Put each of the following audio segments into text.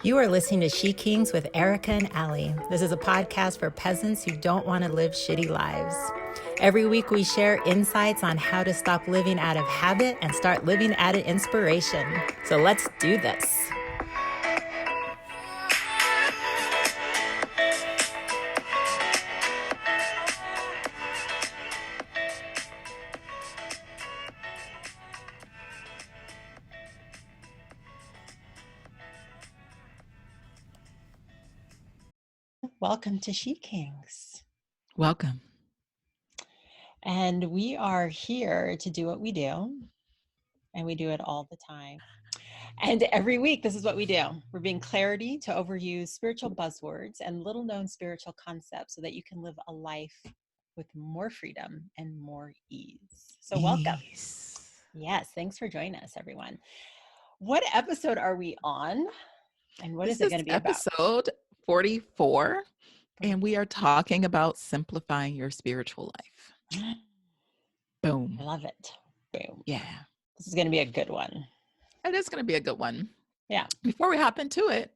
You are listening to SheKings with Erica and Allie. This is a podcast for peasants who don't want to live shitty lives. Every week we share insights on how to stop living out of habit and start living out of inspiration. So let's do this. Welcome to SheKings. Welcome. And we are here to do what we do, and we do it all the time. And every week, this is what we do. We're being clarity to overuse spiritual buzzwords and little known spiritual concepts so that you can live a life with more freedom and more ease. So welcome. Yes, thanks for joining us, everyone. What episode are we on? And what is it going to be about? Episode 44, and we are talking about simplifying your spiritual life. Boom. I love it. Boom. Yeah. This is going to be a good one. It is going to be a good one. Yeah. Before we hop into it,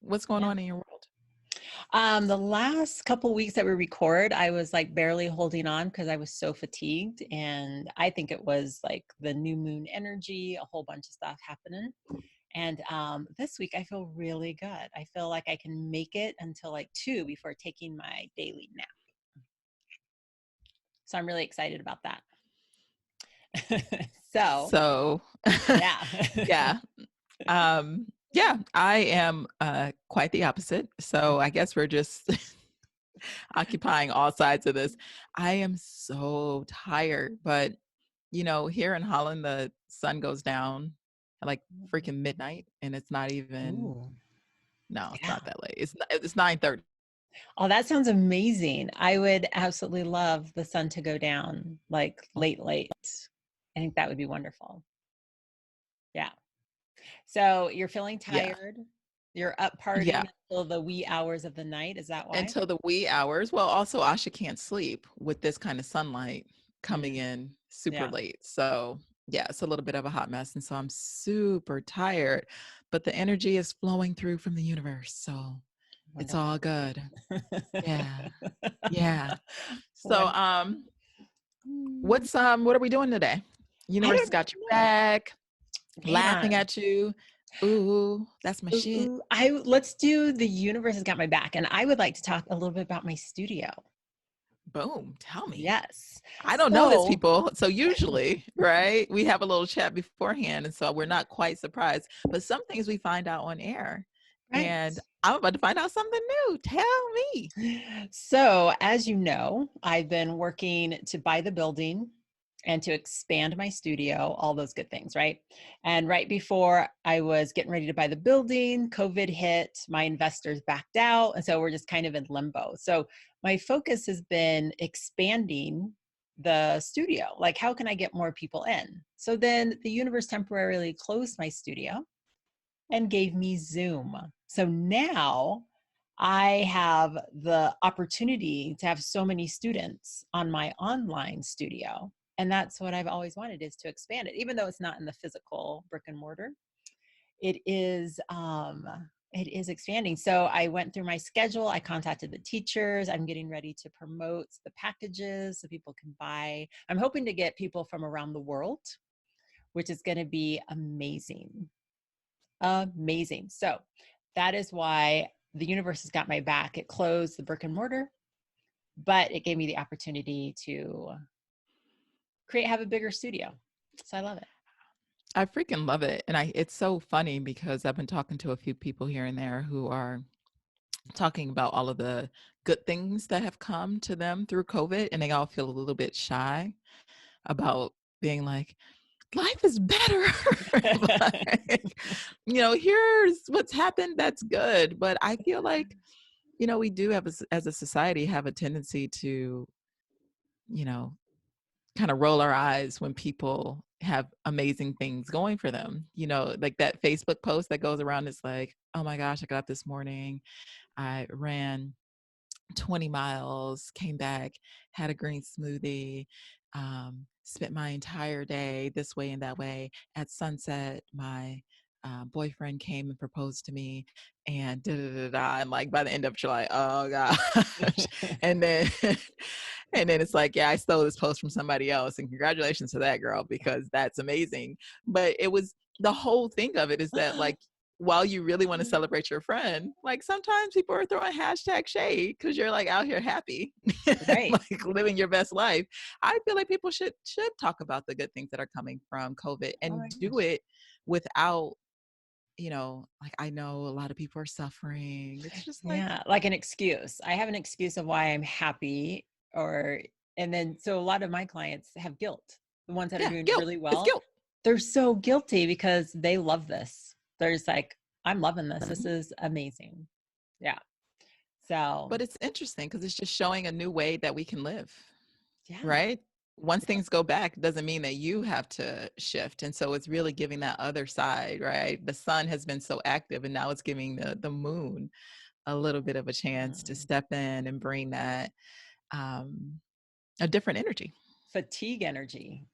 what's going on in your world? The last couple weeks that we record, I was like barely holding on because I was so fatigued. And I think it was like the new moon energy, a whole bunch of stuff happening. And this week I feel really good. I feel like I can make it until like 2 before taking my daily nap. So I'm really excited about that. So yeah. Yeah, I am quite the opposite. So I guess we're just occupying all sides of this. I am so tired, but here in Holland, the sun goes down at like freaking midnight, and it's not even. It's not that late. It's 9:30. Oh, that sounds amazing. I would absolutely love the sun to go down like late. I think that would be wonderful. Yeah. So you're feeling tired. Yeah. You're up partying until the wee hours of the night. Is that why? Until the wee hours. Well, also Asha can't sleep with this kind of sunlight coming in super late. So yeah, it's a little bit of a hot mess. And so I'm super tired, but the energy is flowing through from the universe. So wonderful. It's all good. Yeah. Yeah. So, what are we doing today? Universe has got your back, laughing at you. Ooh, that's my shit. Let's do the universe has got my back. And I would like to talk a little bit about my studio. Boom. Tell me. Yes. I don't know this, people. So usually, right, we have a little chat beforehand. And so we're not quite surprised. But some things we find out on air. Right. And I'm about to find out something new. Tell me. So as you know, I've been working to buy the building and to expand my studio, all those good things, right? And right before I was getting ready to buy the building, COVID hit, my investors backed out. And so we're just kind of in limbo. So my focus has been expanding the studio. Like, how can I get more people in? So then the universe temporarily closed my studio and gave me Zoom. So now I have the opportunity to have so many students on my online studio. And that's what I've always wanted, is to expand it, even though it's not in the physical brick and mortar. It is expanding. So I went through my schedule. I contacted the teachers. I'm getting ready to promote the packages so people can buy. I'm hoping to get people from around the world, which is going to be amazing. Amazing. So that is why the universe has got my back. It closed the brick and mortar, but it gave me the opportunity to have a bigger studio. So I love it. I freaking love it. And it's so funny because I've been talking to a few people here and there who are talking about all of the good things that have come to them through COVID. And they all feel a little bit shy about being like, life is better. Like, here's what's happened. That's good. But I feel like, we do have, as a society, have a tendency to, kind of roll our eyes when people have amazing things going for them. Like that Facebook post that goes around, it's like, oh my gosh, I got up this morning, I ran 20 miles, came back, had a green smoothie, spent my entire day this way and that way. At sunset, my boyfriend came and proposed to me, and da da da da. And like by the end of it, you're like, oh gosh. And then and then it's like, yeah, I stole this post from somebody else, and congratulations to that girl, because that's amazing. But it was the whole thing of it is that, like, while you really want to celebrate your friend, like sometimes people are throwing hashtag shade because you're like out here happy, Right. like living your best life. I feel like people should talk about the good things that are coming from COVID, Oh and my do gosh. it without, like, I know a lot of people are suffering. It's just like, Yeah, like an excuse. I have an excuse of why I'm happy, or and then so a lot of my clients have guilt. The ones that are yeah, doing guilt. really It's well, guilt. they're so guilty because they love this. They're just like, I'm loving this. This Mhm. is amazing. Yeah. So, But it's interesting because it's just showing a new way that we can live, yeah. right? Once Yeah. things go back, it doesn't mean that you have to shift. And so it's really giving that other side, right? The sun has been so active, and now it's giving the moon a little bit of a chance to Mm. step in and bring that um, a different energy. Fatigue energy.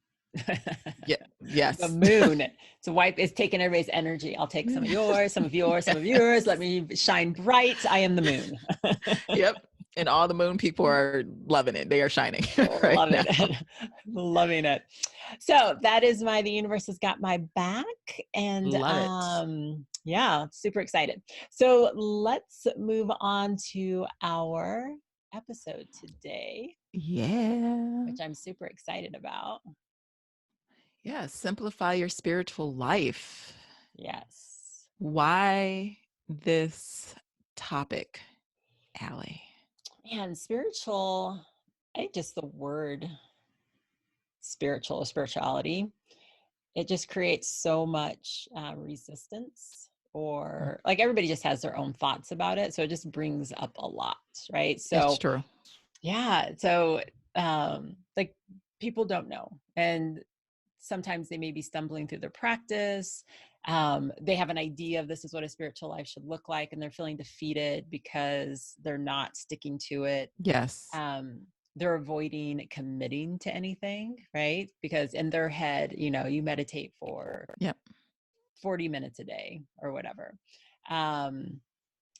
Yeah. The Yes. moon. It's taking everybody's energy. I'll take some of yours, some of yours, some of yours. Let Yes. me shine bright. I am the moon. Yep. And all the moon people are loving it. They are shining right Love now. it. Loving it. So that is the universe has got my back. And Love it. yeah, super excited. So let's move on to our episode today, Yeah. which I'm super excited about. Yeah. Simplify your spiritual life. Yes. Why this topic, Allie? Man, spiritual, I think just the word spiritual or spirituality, it just creates so much resistance, Mm, or like everybody just has their own thoughts about it. So it just brings up a lot, right? it's So, true. yeah. So, like people don't know. And sometimes they may be stumbling through their practice. They have an idea of this is what a spiritual life should look like, and they're feeling defeated because they're not sticking to it. Yes. um, they're avoiding committing to anything, right? Because in their head, you meditate for Yep. 40 minutes a day or whatever. um,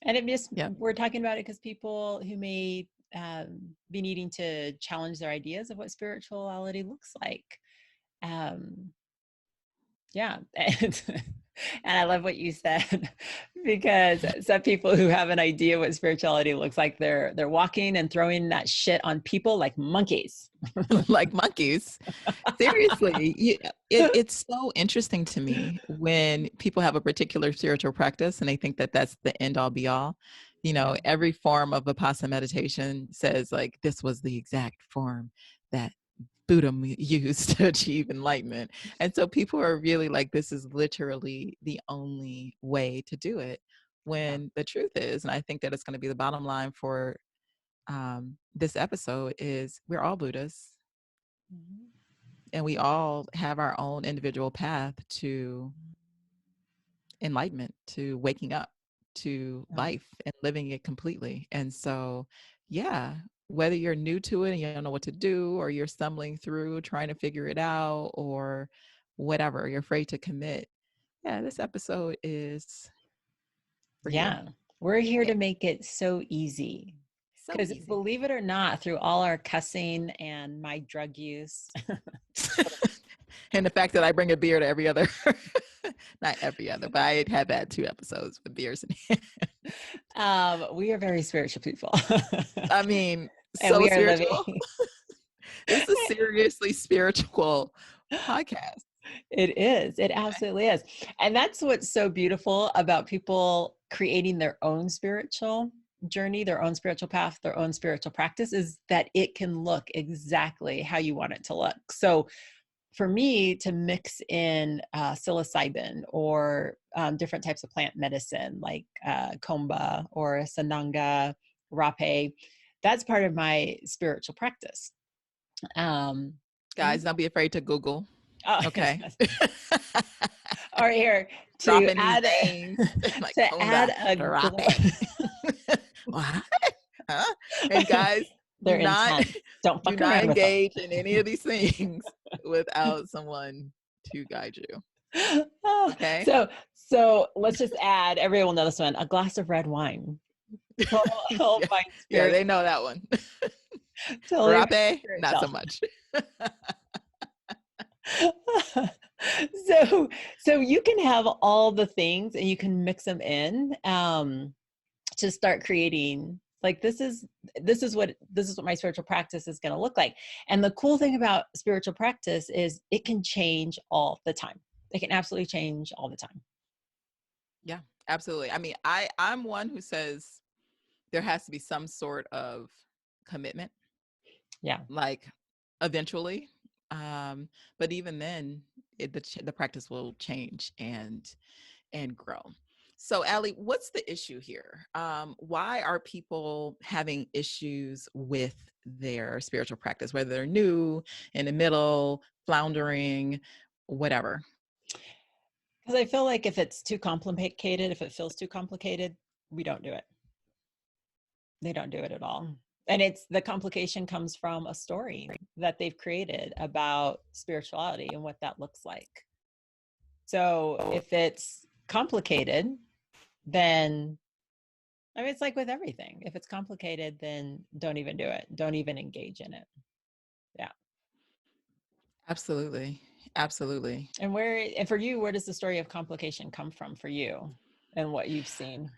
and Yep. we're talking about it because people who may be needing to challenge their ideas of what spirituality looks like. um, yeah. And I love what you said, because some people who have an idea what spirituality looks like, they're walking and throwing that shit on people like monkeys. Like monkeys. Seriously. Yeah. It's so interesting to me when people have a particular spiritual practice and they think that that's the end all be all. Yeah. Every form of Vipassana meditation says, like, this was the exact form that Buddha used to achieve enlightenment. And so people are really like, this is literally the only way to do it. Yeah. When the truth is, and I think that it's going to be the bottom line for this episode, is we're all Buddhas, Mhm. and we all have our own individual path to enlightenment, to waking up to Yeah. life and living it completely. And so, yeah, whether you're new to it and you don't know what to do, or you're stumbling through trying to figure it out, or whatever, you're afraid to commit. Yeah, this episode is for you. Yeah. We're here Yeah, to make it so easy. so Because easy. believe it or not, through all our cussing and my drug use, And the fact that I bring a beer to every other, not every other, but I have had 2 episodes with beers in hand. we are very spiritual people. I mean, And so we are living. spiritual. This is a seriously spiritual podcast. It is. It absolutely is. And that's what's so beautiful about people creating their own spiritual journey, their own spiritual path, their own spiritual practice, is that it can look exactly how you want it to look. So for me to mix in psilocybin, or different types of plant medicine like komba or sananga, rape, that's part of my spiritual practice. Um, and Guys, don't be afraid to Google. oh, yes, Okay. yes. Or here to Dropping these add names like to Kumba, add a what? Huh? And guys, do they're not intense. Don't do fuck not around with them. engage in any of these things without someone to guide you. Oh, Okay. so So let's just add, everyone will know this one, a glass of red wine. Totally Yeah, find yeah, spirit, they know that one. totally find Rape, spirit not so shelf. much. so so you can have all the things and you can mix them in to start creating like this is what my spiritual practice is going to look like. And the cool thing about spiritual practice is it can change all the time. It can absolutely change all the time. Yeah, absolutely. I mean, I'm one who says there has to be some sort of commitment, Yeah. like eventually. Um, but even then, the practice will change and grow. So, Allie, what's the issue here? Why are people having issues with their spiritual practice, whether they're new, in the middle, floundering, whatever? Because I feel like if it's too complicated, if it feels too complicated, we don't do it. They don't do it at all. And it's the complication comes from a story that they've created about spirituality and what that looks like. So if it's complicated, then I mean, it's like with everything. If it's complicated, then don't even do it. Don't even engage in it. Yeah. Absolutely. Absolutely. And for you, where does the story of complication come from for you and what you've seen?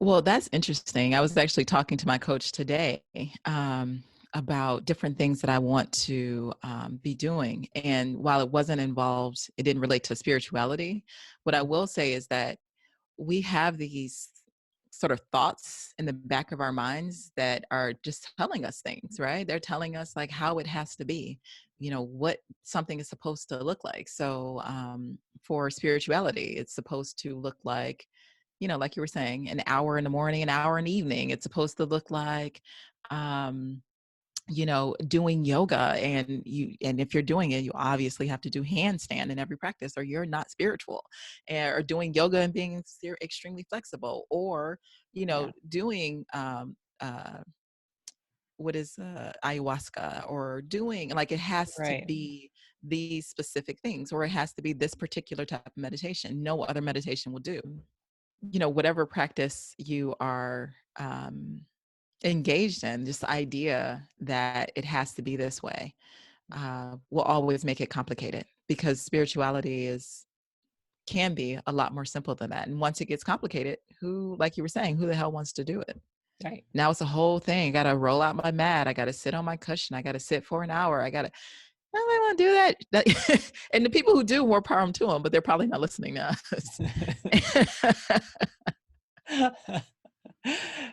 Well, that's interesting. I was actually talking to my coach today about different things that I want to be doing. And while it wasn't involved, it didn't relate to spirituality. What I Mm. will say is that we have these sort of thoughts in the back of our minds that are just telling us things, right? They're telling us like how it has to be, what something is supposed to look like. So for spirituality, it's supposed to look like, like you were saying, an hour in the morning, an hour in the evening. It's supposed to look like, um, doing yoga, and if you're doing it, you obviously have to do handstand in every practice, or you're not spiritual. Or doing yoga and being extremely flexible, or Yeah. doing what is ayahuasca, or doing like, it has to Right. be these specific things, or it has to be this particular type of meditation. No other meditation will do. Whatever practice you are engaged in, just the idea that it has to be this way will always make it complicated, because spirituality can be a lot more simple than that. And once it gets complicated, like you were saying, who the hell wants to do it? Right. Now it's a whole thing. I got to roll out my mat. I got to sit on my cushion. I got to sit for an hour. I don't want to do that. And the people who do, more power to them, but they're probably not listening to us.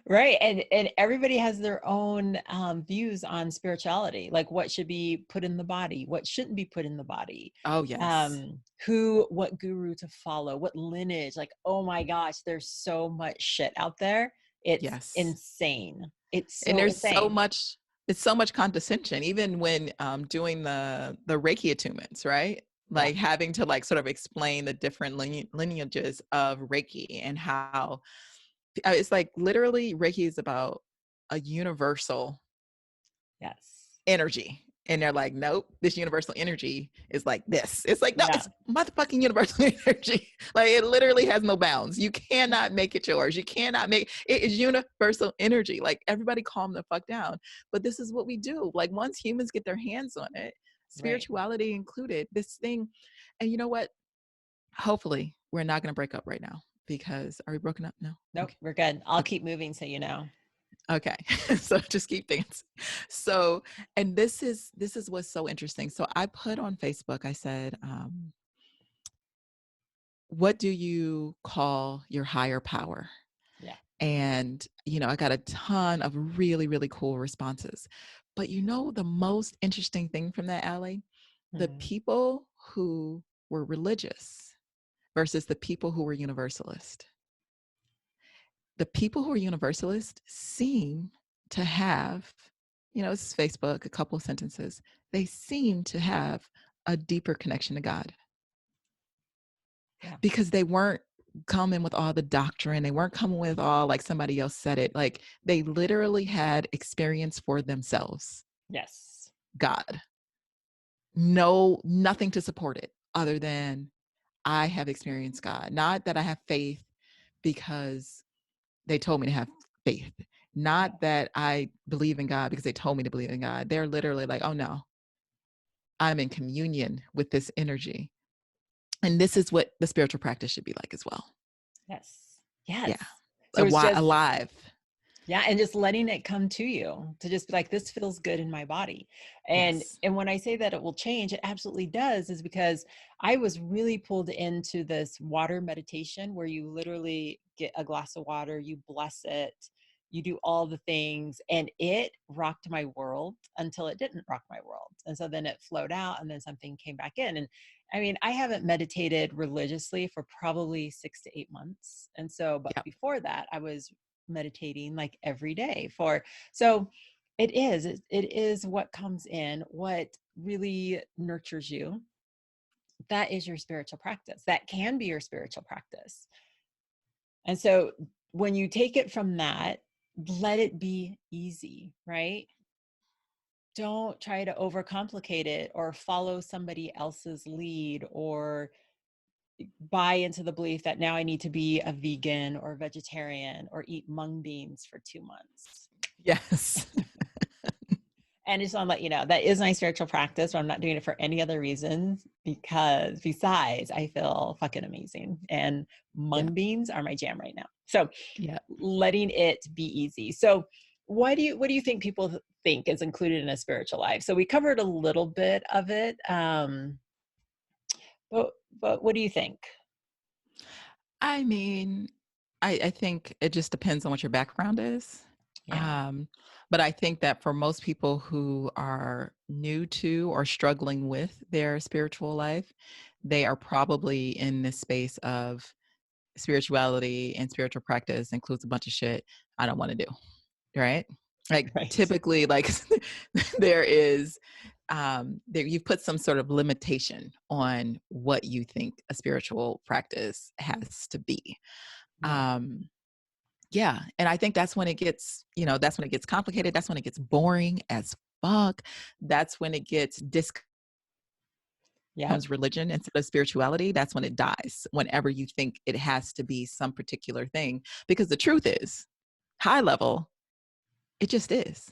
Right. And everybody has their own views on spirituality, like what should be put in the body, what shouldn't be put in the body, Oh, yes. what guru to follow, what lineage. Like, oh my gosh, there's so much shit out there. It's Yes. insane. It's And so there's so insane. much, it's so much condescension, even when doing the Reiki attunements, right? Yeah. Like having to like sort of explain the different lineages of Reiki, and how it's like literally Reiki is about a universal Yes. energy. And they're like, nope, this universal energy is like this. It's like, no, Yeah. it's motherfucking universal energy. Like, it literally has no bounds. You cannot make it yours. You cannot make it is universal energy. Like, everybody calm the fuck down. But this is what we do. Like, once humans get their hands on it, Right. spirituality included, this thing. And you know what? Hopefully, we're not going to break up right now, because are we broken up? No. Nope. Okay. We're good. I'll Okay. keep moving so you know. Okay. So just keep dancing. So, and this is what's so interesting. So I put on Facebook, I said, what do you call your higher power? Yeah. And, I got a ton of really, really cool responses. But the most interesting thing from that, Allie, the Mhm. people who were religious versus the people who were universalist. The people who are universalist seem to have, this is Facebook, a couple of sentences, they seem to have a deeper connection to God, Yeah. because they weren't coming with all the doctrine. They weren't coming with all, like somebody else said it. Like, they literally had experience for themselves, Yes. God. No, nothing to support it other than, I have experienced God, not that I have faith because they told me to have faith, Yeah. not that I believe in God because they told me to believe in God. They're literally like, oh no, I'm in communion with this energy. And this is what the spiritual practice should be like as well. Yes. Yeah. Yes. So it's just, Alive. yeah, and just letting it come to you to just be like, this feels good in my body. Yes. And when I say that it will change, it absolutely does, is because I was really pulled into this water meditation where you literally get a glass of water, you bless it, you do all the things, and it rocked my world until it didn't rock my world. And so then it flowed out and then something came back in. And I mean, I haven't meditated religiously for probably 6 to 8 months. And so, but Yep. before that, I was meditating like every day for, so it is what comes in, what really nurtures you. That is your spiritual practice. That can be your spiritual practice. And so when you take it from that, let it be easy, right? Don't try to overcomplicate it or follow somebody else's lead or buy into the belief that now I need to be a vegan or vegetarian or eat mung beans for 2 months. Yes. And just want to let you know that is my spiritual practice, but I'm not doing it for any other reason, because besides, I feel fucking amazing. And Yeah. mung beans are my jam right now. So Yeah. letting it be easy. So what do you think people think is included in a spiritual life? So we covered a little bit of it. But what do you think? I mean, I think it just depends on what your background is. Yeah. Um, but I think that for most people who are new to or struggling with their spiritual life, they are probably in this space of spirituality, and spiritual practice includes a bunch of shit I don't want to do. Right? Like Right. typically, like there is there you've put some sort of limitation on what you think a spiritual practice has to be. Yeah. Um, yeah, and I think that's when it gets, that's when it gets complicated. That's when it gets boring as fuck. That's when it gets Yep. becomes religion instead of spirituality. That's when it dies. Whenever you think it has to be some particular thing, because the truth is, high level, it just is,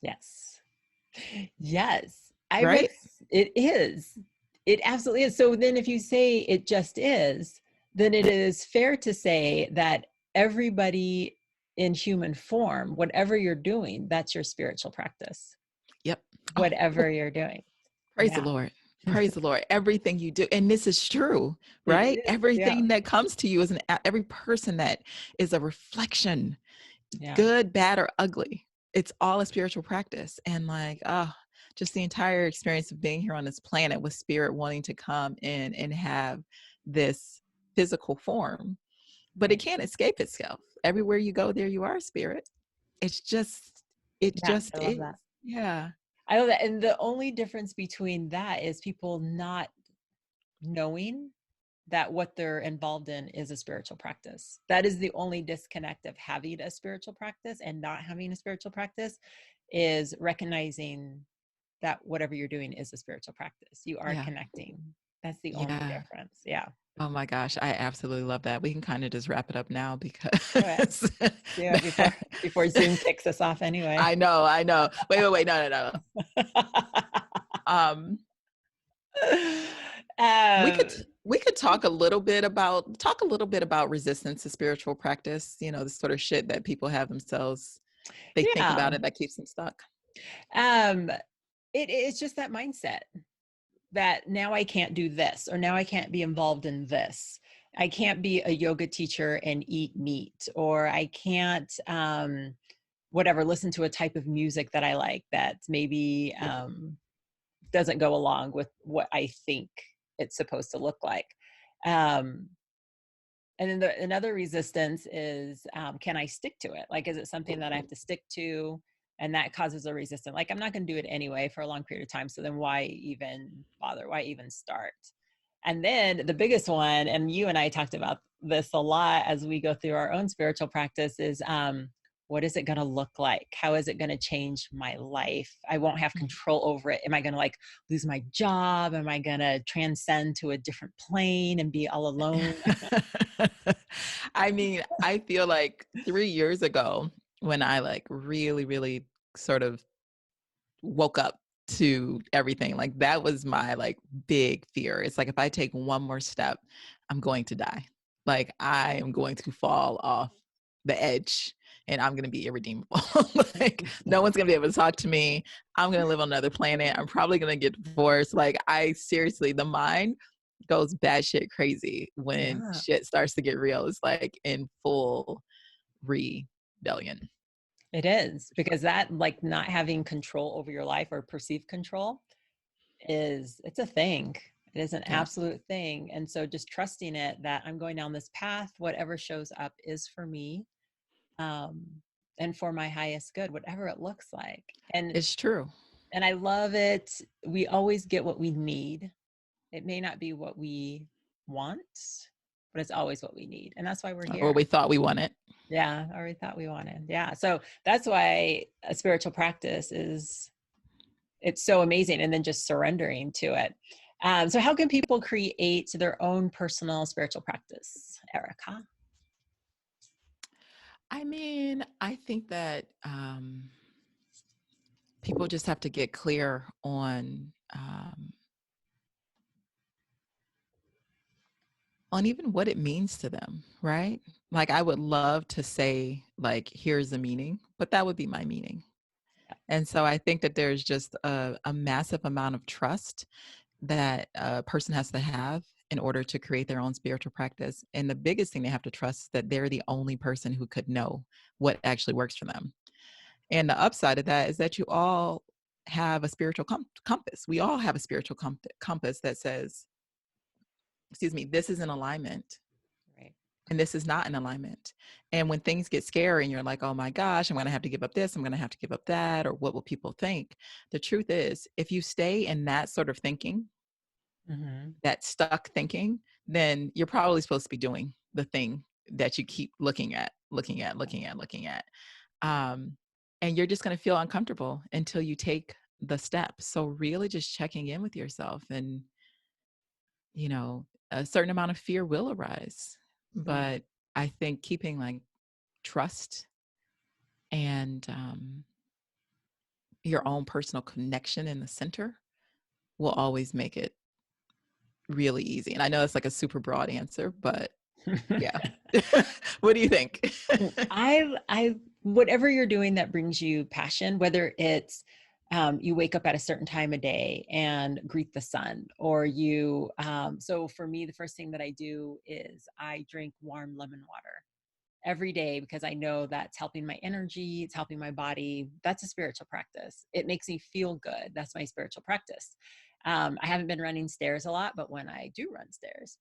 Yes. Yes. I would, right? it is. It absolutely is. So then if you say it just is, then it is fair to say that everybody in human form, whatever you're doing, that's your spiritual practice, Yep. Oh, whatever you're doing. praise the Yeah. Lord. Praise the Lord. Everything you do, and this is true, It right? is. Yeah. Everything that comes to you is every person that is a reflection, Yeah. good, bad, or ugly. It's all a spiritual practice. And like, just the entire experience of being here on this planet with spirit wanting to come in and have this physical form, but it Right. can't escape itself. Everywhere you go, there you are, spirit. It's just, it Yeah. just I love is. that. Yeah. I love that. And the only difference between that is people not knowing that what they're involved in is a spiritual practice. That is the only disconnect of having a spiritual practice and not having a spiritual practice, is recognizing that whatever you're doing is a spiritual practice. You are Yeah. connecting. That's the only Yeah. difference. Yeah. Oh my gosh, I absolutely love that. We can kind of just wrap it up now Do it. because Do it before Zoom kicks us off anyway. I know, I know. Wait, no, no, no. Um, we could um, we could talk a little bit about resistance to spiritual practice. The sort of shit that people have themselves. They think yeah. about it that keeps them stuck. Um, it's just that mindset that now I can't do this, or now I can't be involved in this. I can't be a yoga teacher and eat meat, or I can't, whatever, listen to a type of music that I like that maybe doesn't go along with what I think it's supposed to look like. Um, and then another resistance is, can I stick to it? Like, is it something that I have to stick to? And that causes a resistance. Like, I'm not going to do it anyway for a long period of time. So then why even bother? Why even start? And then the biggest one, and you and I talked about this a lot as we go through our own spiritual practice, is What is it going to look like? How is it going to change my life? I won't have Mhm. control over it. Am I going to like lose my job? Am I going to transcend to a different plane and be all alone? I mean, I feel like 3 years ago when I, like, really, really sort of woke up to everything, like, that was my, like, big fear. It's like, if I take one more step, I'm going to die. Like, I am going to fall off the edge, and I'm gonna be irredeemable. Like, no one's gonna be able to talk to me. I'm gonna live on another planet. I'm probably gonna get divorced. Like, I seriously, the mind goes batshit crazy when Yeah. shit starts to get real. It's like in full rebellion. It is, because that, like, not having control over your life or perceived control it's a thing. It is an Yeah, absolute thing. And so just trusting it that I'm going down this path, whatever shows up is for me, um, and for my highest good, whatever it looks like. it's true. And I love it. We always get what we need. It may not be what we want, but it's always what we need. And that's why we're Or we here. thought we wanted. Yeah, or we thought we wanted. Yeah. So that's why a spiritual practice is it's so amazing. And then just surrendering to it. So how can people create their own personal spiritual practice, Erica? I mean, I think that people just have to get clear on even what it means to them, right? Like, I would love to say, like, here's the meaning, but that would be my meaning. And so I think that there's just a massive amount of trust that a person has to have in order to create their own spiritual practice. And the biggest thing they have to trust is that they're the only person who could know what actually works for them. And the upside of that is that you all have a spiritual compass. We all have a spiritual compass that says, excuse me, this is in alignment Right. and this is not in alignment. And when things get scary and you're like, oh my gosh, I'm going to have to give up this, I'm going to have to give up that, or what will people think? The truth is, if you stay in that sort of thinking, Hmm. that stuck thinking, then you're probably supposed to be doing the thing that you keep looking at. Um, and you're just going to feel uncomfortable until you take the step. So really just checking in with yourself, and a certain amount of fear will arise. But I think keeping like trust and your own personal connection in the center will always make it really easy. And I know it's like a super broad answer, but yeah. What do you think? I whatever you're doing that brings you passion, whether it's you wake up at a certain time of day and greet the sun, or so for me, the first thing that I do is I drink warm lemon water every day because I know that's helping my energy, it's helping my body. That's a spiritual practice. It makes me feel good. That's my spiritual practice. I haven't been running stairs a lot, but when I do run stairs,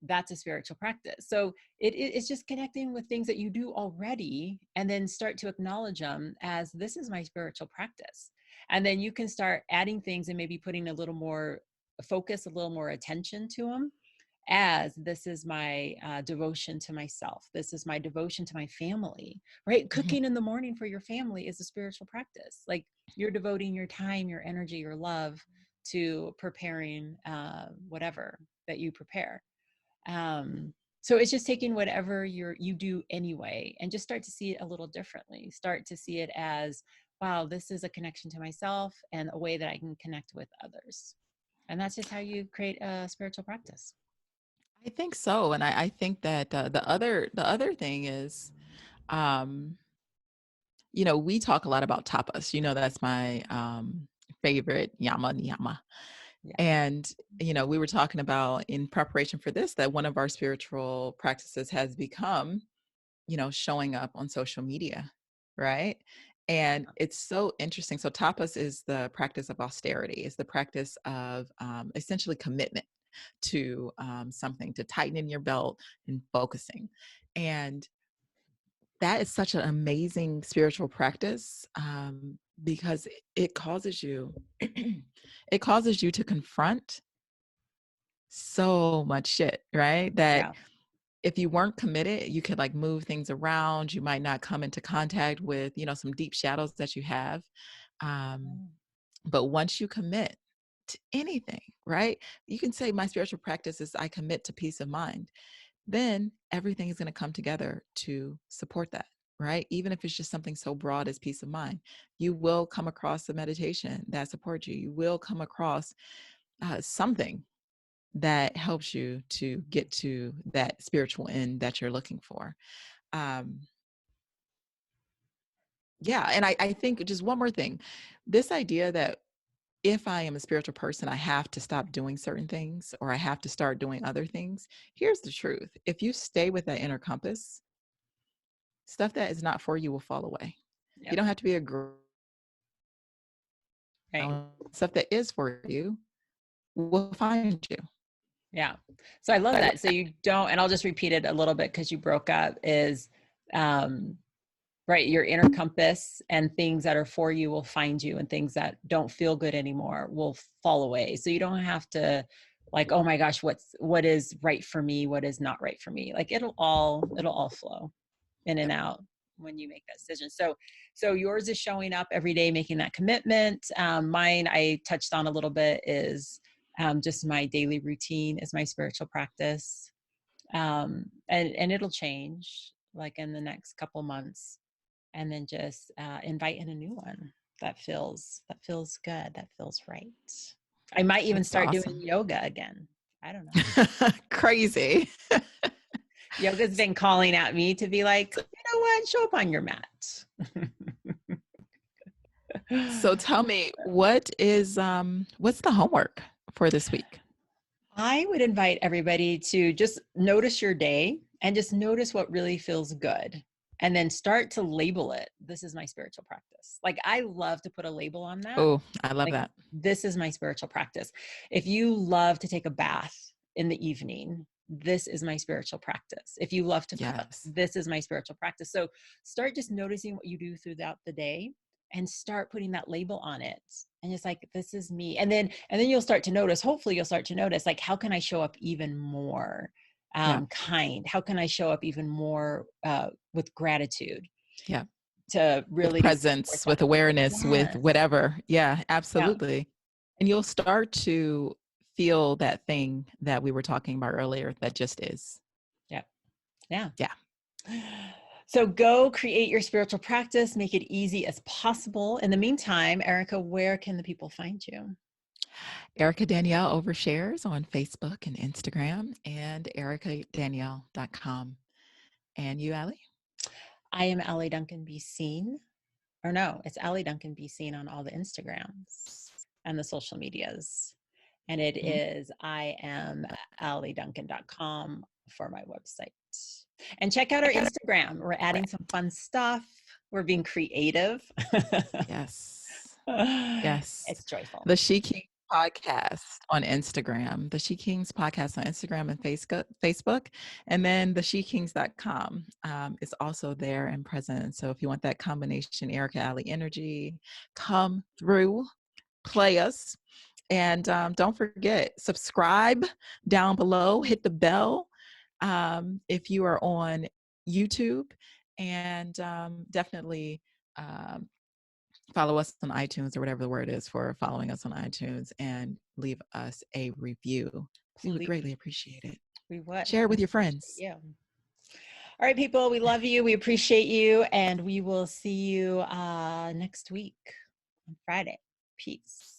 that's a spiritual practice. So it's just connecting with things that you do already and then start to acknowledge them as this is my spiritual practice. And then you can start adding things and maybe putting a little more focus, a little more attention to them as this is my devotion to myself. This is my devotion to my family, right? Mhm. Cooking in the morning for your family is a spiritual practice. Like you're devoting your time, your energy, your love to preparing whatever that you prepare. So it's just taking whatever you do anyway and just start to see it a little differently. Start to see it as, wow, this is a connection to myself and a way that I can connect with others. And that's just how you create a spiritual practice. I think so, and I think that the other thing is, um, we talk a lot about tapas. That's my favorite yama niyama. Yeah. And we were talking about in preparation for this that one of our spiritual practices has become showing up on social media, right? And it's so interesting. So tapas is the practice of austerity. It's the practice of essentially commitment to something, to tightening your belt and focusing. And that is such an amazing spiritual practice, because it causes you it causes you to confront so much shit, right? That Yeah. if you weren't committed, you could like move things around. You might not come into contact with, some deep shadows that you have. Um, Mm. but once you commit to anything, right? You can say my spiritual practice is I commit to peace of mind. Then everything is going to come together to support that, right? Even if it's just something so broad as peace of mind, you will come across a meditation that supports you. You will come across something that helps you to get to that spiritual end that you're looking for. Um, yeah. And I think just one more thing, this idea that if I am a spiritual person, I have to stop doing certain things or I have to start doing other things. Here's the truth. If you stay with that inner compass, stuff that is not for you will fall away. You Yep. don't have to be a Right. stuff that is for you will find you. Yeah. So I love that. So you don't, and I'll just repeat it a little bit because you broke up, is um, right, your inner compass, and things that are for you will find you, and things that don't feel good anymore will fall away. So you don't have to like, oh my gosh, what is right for me, what is not right for me. Like it'll all flow in and Yep. out when you make that decision. So yours is showing up every day, making that commitment. Mine, I touched on a little bit, is just my daily routine is my spiritual practice. And it'll change like in the next couple months, and then just invite in a new one that feels good, that feels right. I might even That's start doing awesome. yoga again. I don't know. Crazy. Yoga's been calling at me to be like, you know what, show up on your mat. So tell me, what's the homework for this week? I would invite everybody to just notice your day and just notice what really feels good. And then start to label it. This is my spiritual practice. Like, I love to put a label on that. Oh, I love Like, that. this is my spiritual practice. If you love to take a bath in the evening, this is my spiritual practice. If you love to cook, Yes. this is my spiritual practice. So start just noticing what you do throughout the day and start putting that label on it. And it's like, this is me. And then you'll start to notice, hopefully you'll start to notice, like, how can I show up even more Yeah. kind? How can I show up even more with gratitude Yeah. to With really support presence, that? with awareness, with Yes. whatever. Yeah, Yeah. absolutely. And you'll start to feel that thing that we were talking about earlier that just is. Yeah. Yeah. Yeah. So go create your spiritual practice, make it easy as possible. In the meantime, Erica, where can the people find you? Erica Danielle Overshares on Facebook and Instagram, and ericadanielle.com. And you, Allie? I am Allie Duncan Be Seen. Or no, it's Allie Duncan Be Seen on all the Instagrams and the social medias. And it Mhm. is I am allieduncan.com for my website. And check out our Instagram. We're adding some fun stuff. We're being creative. Yes. Yes. It's joyful. The SheKings podcast on Instagram, the SheKings podcast on Instagram and Facebook, and then the SheKings.com is also there and present. So if you want that combination, Erica Alley energy, come through, play us. And don't forget, subscribe down below, hit the bell if you are on YouTube, and definitely um, follow us on iTunes or whatever the word is for following us on iTunes, and leave us a review. We would Please, greatly appreciate it. we would. Share it We with your appreciate friends. you. All right, people, we love you. We appreciate you. And we will see you next week on Friday. Peace.